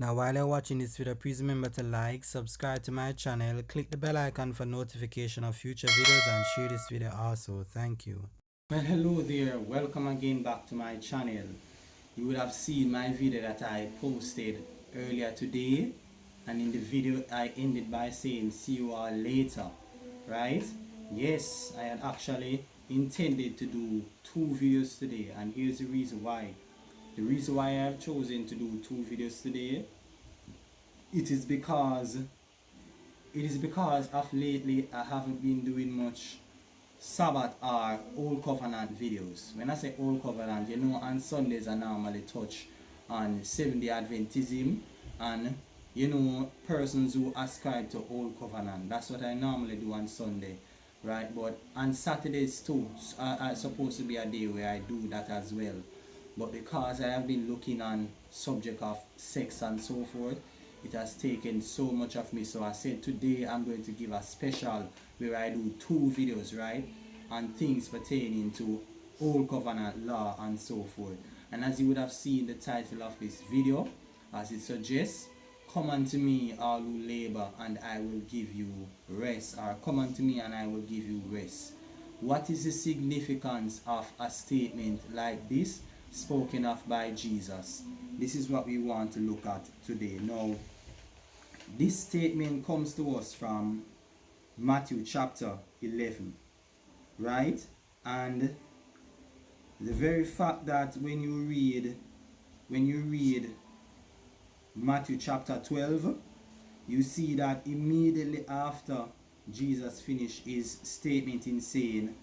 Now while you're watching this video, please remember to like, subscribe to my channel, click the bell icon for notification of future videos and share this video also. Thank you. Well, hello there, welcome again back to my channel. You would have seen my video that I posted earlier today, and in the video I ended by saying see you all later, right? Yes, I had actually intended to do 2 videos today, and here's the reason why. The reason why I have chosen to do 2 videos today, it is because of lately I haven't been doing much Sabbath or Old Covenant videos. When I say Old Covenant, you know, on Sundays I normally touch on Seventh-day Adventism and, you know, persons who ascribe to Old Covenant. That's what I normally do on Sunday, right? But on Saturdays too, it's supposed to be a day where I do that as well. But because I have been looking on subject of sex and so forth, it has taken so much of me. So I said today I'm going to give a special where I do 2 videos, right, on things pertaining to Old Covenant law and so forth. And as you would have seen the title of this video, as it suggests, come unto me all who labor and I will give you rest, or come unto me and I will give you rest. What is the significance of a statement like this spoken of by Jesus? This is what we want to look at today. Now, this statement comes to us from Matthew chapter 11, right? And the very fact that when you read Matthew chapter 12, you see that immediately after Jesus finished his statement in saying,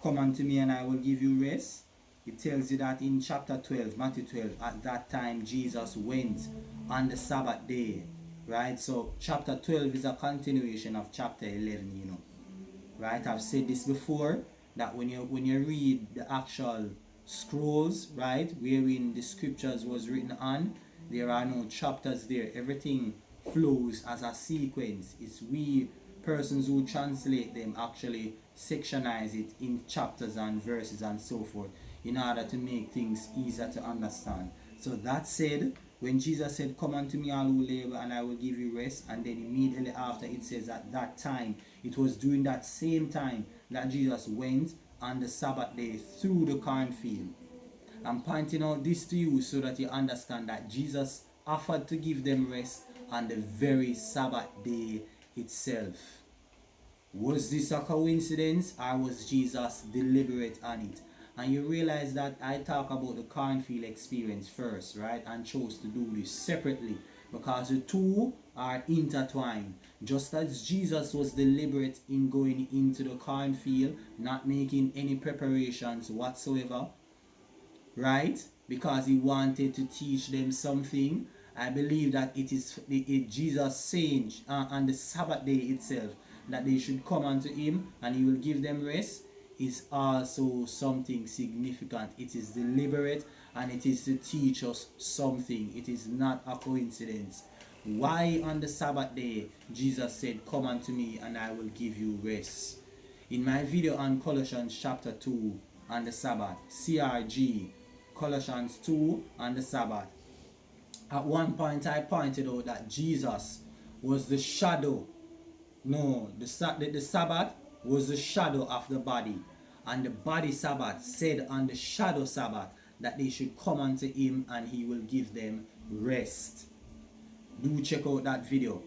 come unto me and I will give you rest, it tells you that in chapter 12, Matthew 12, at that time Jesus went on the Sabbath day, right? So chapter 12 is a continuation of chapter 11, you know, right? I've said this before, that when you read the actual scrolls, right, wherein the scriptures was written on, there are no chapters there. Everything flows as a sequence. It's we persons who translate them actually sectionize it in chapters and verses and so forth in order to make things easier to understand. So that said, when Jesus said, come unto me all who labor and I will give you rest, and then immediately after it says at that time, it was during that same time that Jesus went on the Sabbath day through the cornfield. I'm pointing out this to you so that you understand that Jesus offered to give them rest on the very Sabbath day itself. Was this a coincidence, or was Jesus deliberate on it? And you realize that I talk about the cornfield experience first, right? And chose to do this separately because the two are intertwined. Just as Jesus was deliberate in going into the cornfield, not making any preparations whatsoever, right? Because he wanted to teach them something. I believe that it is Jesus saying on the Sabbath day itself that they should come unto him and he will give them rest is also something significant. It is deliberate and it is to teach us something. It is not a coincidence. Why on the Sabbath day Jesus said, come unto me and I will give you rest? In my video on Colossians chapter 2 on the Sabbath, CRG, Colossians 2 on the Sabbath, at one point I pointed out that Jesus was the shadow. No, the Sabbath was the shadow of the body. And the body Sabbath said on the shadow Sabbath that they should come unto him and he will give them rest. Do check out that video.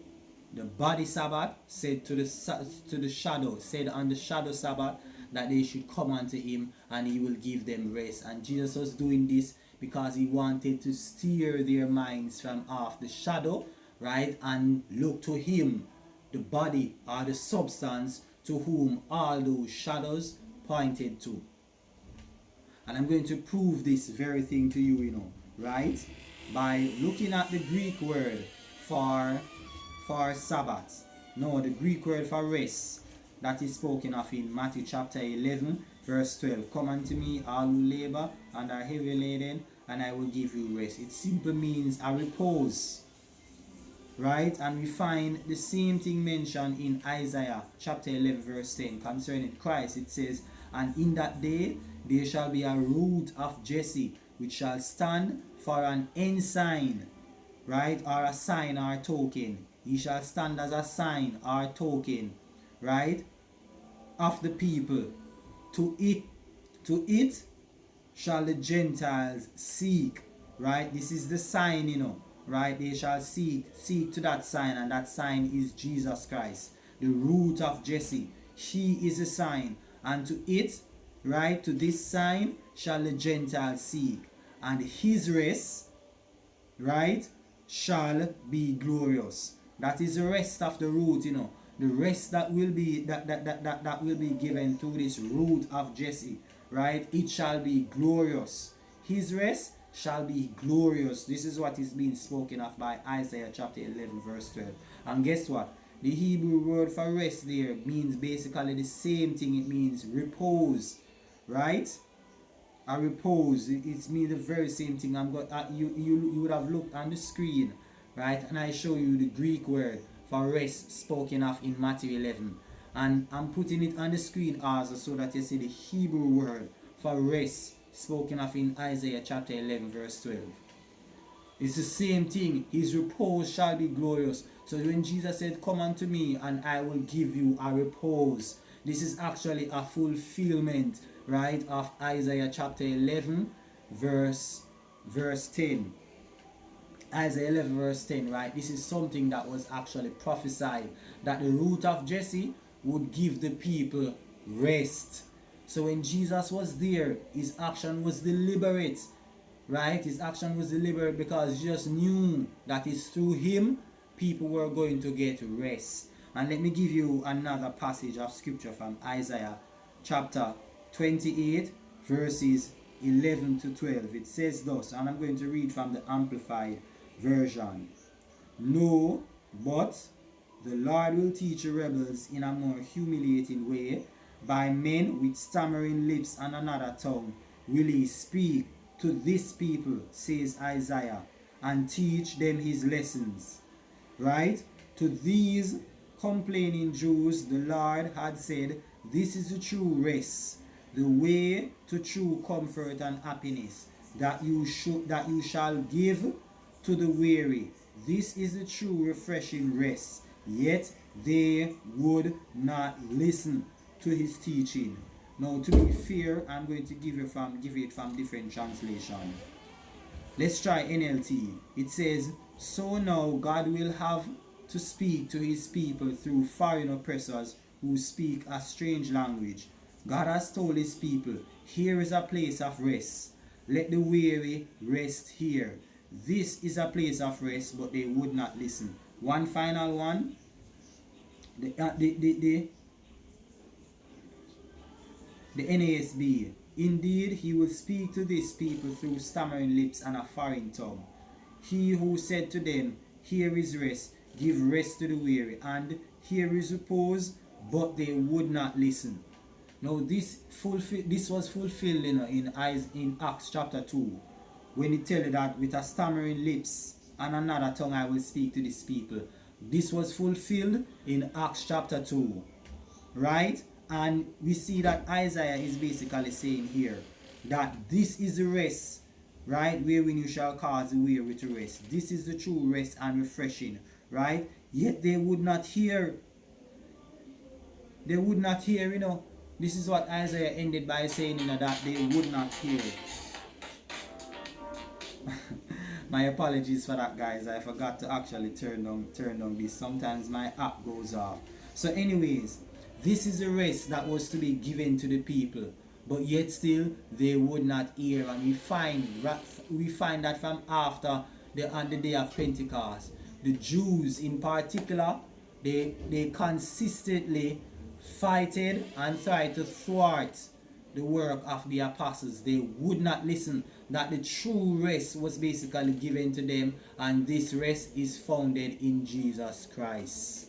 The body Sabbath said to the shadow, said on the shadow Sabbath that they should come unto him and he will give them rest. And Jesus was doing this because he wanted to steer their minds from off the shadow, right, and look to him, the body or the substance to whom all those shadows pointed to. And I'm going to prove this very thing to you, you know, right, by looking at the Greek word for Sabbath. No, the Greek word for rest that is spoken of in Matthew chapter 11 verse 12. Come unto me all who labor and are heavy laden and I will give you rest. It simply means a repose, right? And we find the same thing mentioned in Isaiah chapter 11 verse 10 concerning Christ. It says, and in that day there shall be a root of Jesse which shall stand for an ensign right, or a sign or token. He shall stand as a sign or token, right, of the people. To it shall the Gentiles seek, right? This is the sign, right? They shall seek to that sign, and that sign is Jesus Christ, the root of Jesse. He is a sign, and to it, right, to this sign shall the Gentiles seek, and his race, right, shall be glorious. That is the rest of the root, the rest that will be that will be given to this root of Jesse, right? It shall be glorious. His rest shall be glorious. This is what is being spoken of by Isaiah chapter 11 verse 12. And guess what? The Hebrew word for rest there means basically the same thing. It means repose, right? A repose. It means the very same thing. You would have looked on the screen, right? And I show you the Greek word for rest spoken of in Matthew 11. And I'm putting it on the screen also so that you see the Hebrew word for rest spoken of in Isaiah chapter 11 verse 12. It's the same thing. His repose shall be glorious. So when Jesus said, come unto me and I will give you a repose, this is actually a fulfillment, right, of Isaiah chapter 11 verse 10. Isaiah 11 verse 10, right? This is something that was actually prophesied, that the root of Jesse would give the people rest. So when Jesus was there, his action was deliberate, right? His action was deliberate because he just knew that it's through him people were going to get rest. And let me give you another passage of scripture from Isaiah chapter 28 verses 11 to 12. It says thus, and I'm going to read from the Amplified Version. No, but the Lord will teach the rebels in a more humiliating way. By men with stammering lips and another tongue will he speak to this people, says Isaiah, and teach them his lessons. Right? To these complaining Jews, the Lord had said, this is the true rest, the way to true comfort and happiness, that you shall give to the weary. This is the true refreshing rest. Yet they would not listen to his teaching. Now, to be fair, I'm going to give it from different translation. Let's try NLT. It says, so now God will have to speak to his people through foreign oppressors who speak a strange language. God has told his people, here is a place of rest. Let the weary rest here. This is a place of rest, but they would not listen. One final one. The NASB. Indeed, he will speak to these people through stammering lips and a foreign tongue. He who said to them, here is rest, give rest to the weary, and here is repose, but they would not listen. Now this was fulfilled in Acts chapter 2, when it tells that with a stammering lips and another tongue I will speak to these people. This was fulfilled in Acts chapter 2, right? And we see that Isaiah is basically saying here that this is the rest, right, wherein you shall cause the weary to rest. This is the true rest and refreshing, right? Yet they would not hear. They would not hear, This is what Isaiah ended by saying, that they would not hear. My apologies for that, guys. I forgot to actually turn on this. Sometimes my app goes off. So anyways, this is the rest that was to be given to the people, but yet still they would not hear. And we find that from after on the day of Pentecost, the Jews in particular, they consistently fighted and tried to thwart the work of the apostles. They would not listen, that the true rest was basically given to them, and this rest is founded in Jesus Christ.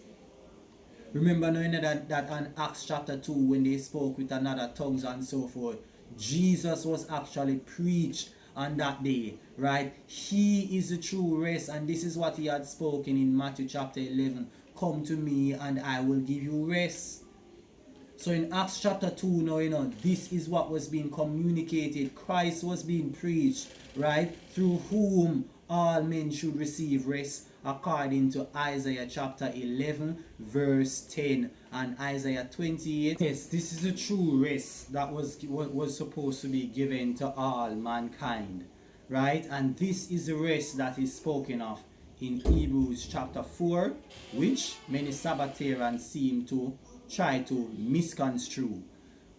Remember now that on Acts chapter 2, when they spoke with another tongues and so forth, Jesus was actually preached on that day, right? He is the true rest, and this is what he had spoken in Matthew chapter 11. Come to me and I will give you rest. So in Acts chapter 2 now, this is what was being communicated. Christ was being preached, right? Through whom all men should receive rest according to Isaiah chapter 11 verse 10 and Isaiah 28. Yes, this is a true rest that was supposed to be given to all mankind, right? And this is the rest that is spoken of in Hebrews chapter 4, which many Sabbatarians seem to try to misconstrue.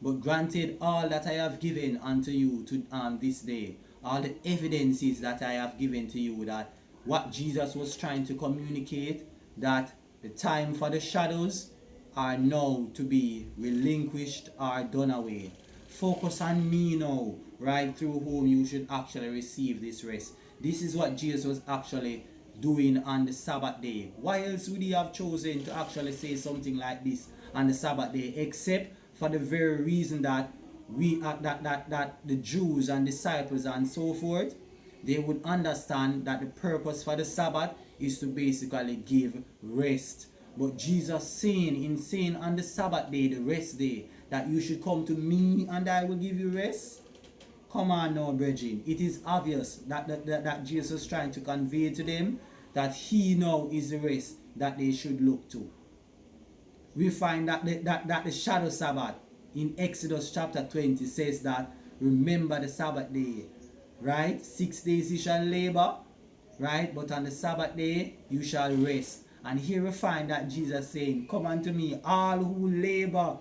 But granted, all that I have given unto you to this day, all the evidences that I have given to you, that what Jesus was trying to communicate, that the time for the shadows are now to be relinquished or done away. Focus on me now, right, through whom you should actually receive this rest. This is what Jesus was actually doing on the Sabbath day. Why else would he have chosen to actually say something like this on the Sabbath day, except for the very reason that that the Jews and disciples and so forth, they would understand that the purpose for the Sabbath is to basically give rest. But Jesus saying on the Sabbath day, the rest day, that you should come to me and I will give you rest. Come on now, brethren. It is obvious that Jesus is trying to convey to them that he now is the rest that they should look to. We find that the shadow Sabbath in Exodus chapter 20 says that remember the Sabbath day, right? 6 days you shall labor, right? But on the Sabbath day you shall rest. And here we find that Jesus saying, come unto me, all who labor,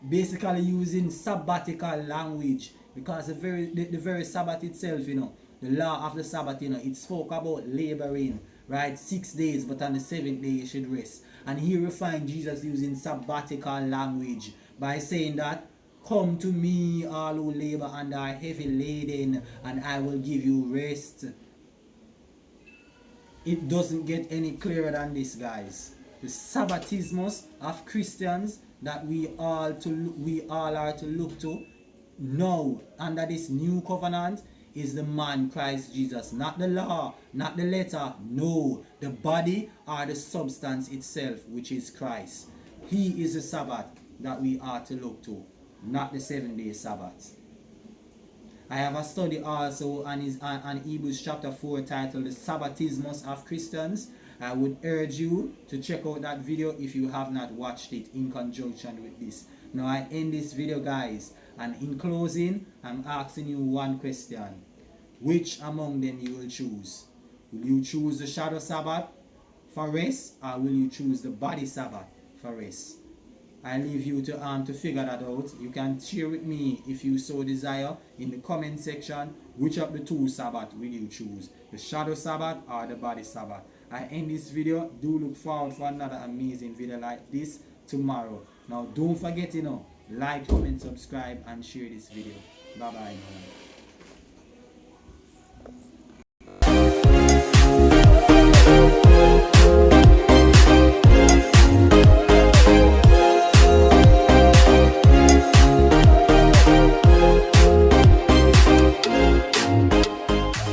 basically using sabbatical language, because the very Sabbath itself, the law of the Sabbath, it spoke about laboring, right? 6 days, but on the 7th day you should rest. And here we find Jesus using sabbatical language by saying that, come to me, all who labor and are heavy laden, and I will give you rest. It doesn't get any clearer than this, guys. The Sabbatismus of Christians that we all are to look to now under this new covenant is the man Christ Jesus, not the law, not the letter, no, the body or the substance itself, which is Christ. He is the Sabbath that we are to look to, not the 7-day Sabbath. I have a study also on Hebrews chapter 4 titled The Sabbatismus of Christians. I would urge you to check out that video if you have not watched it in conjunction with this. Now I end this video, guys, and in closing I'm asking you one question. Which among them you will choose? Will you choose the shadow Sabbath for rest, or will you choose the body Sabbath for rest? I leave you to figure that out. You can share with me, if you so desire, in the comment section, which of the two Sabbath will you choose, the shadow Sabbath or the body Sabbath. I end this video. Do look forward for another amazing video like this tomorrow. Now don't forget, like, comment, subscribe and share this video. Bye bye now.